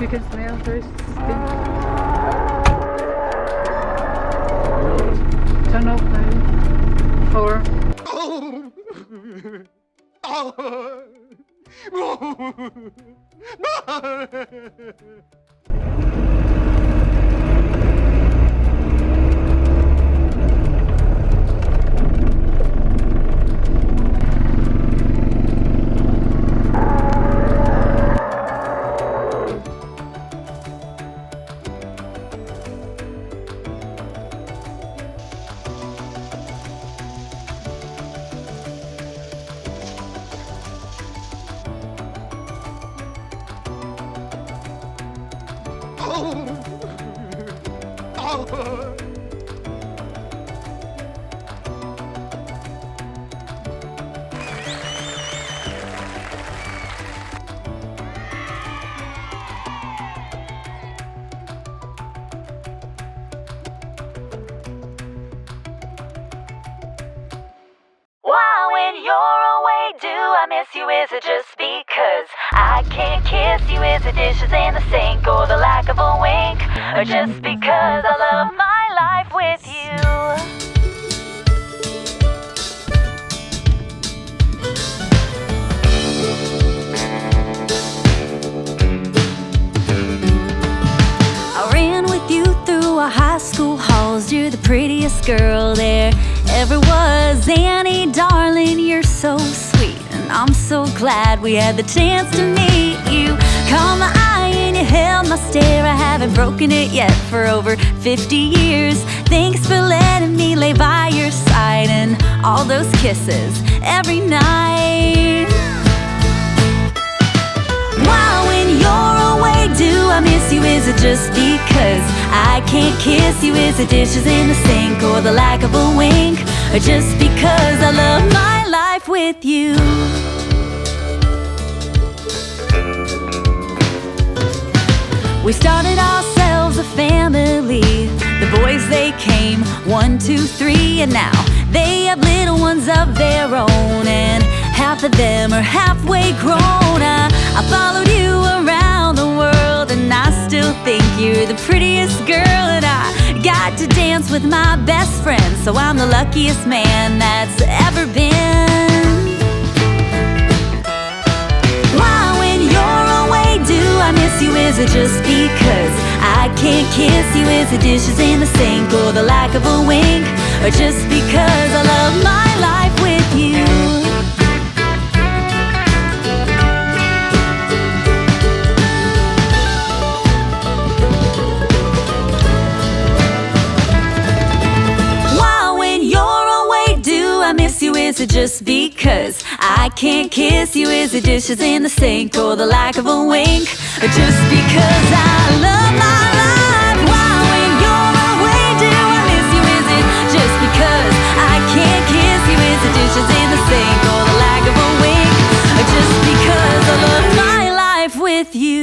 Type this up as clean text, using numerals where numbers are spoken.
You can smell very stink. Turn off the power. I miss you? Is it just because I can't kiss you? Is it dishes in the sink or the lack of a wink? Or just because I love my life with you? I ran with you through our high school halls. You're the prettiest girl there ever was. Annie, darling, you're so sweet, and I'm so glad we had the chance to meet you. Caught my eye and you held my stare. I haven't broken it yet for over 50 years. Thanks for letting me lay by your side, and all those kisses every night. Why, when you're away, do I miss you? Is it just because I can't kiss you? Is it dishes in the sink or the lack of a wink? Or just because I love my life with you? We started ourselves a family. The boys, they came 1, 2, 3, and now they have little ones of their own, and half of them are halfway grown. I followed you around the world, and I still think you're the prettiest girl. And I got to dance with my best friend, so I'm the luckiest man that's ever been. Why, when you're away, do I miss you? Is it just because I can't kiss you? Is it dishes in the sink or the lack of a wink? Or just because I love my life with you? Is it just because I can't kiss you? Is it dishes in the sink or the lack of a wink? Or just because I love my life? Why, when you're away, do I miss you? Is it just because I can't kiss you? Is it dishes in the sink or the lack of a wink? Or just because I love my life with you?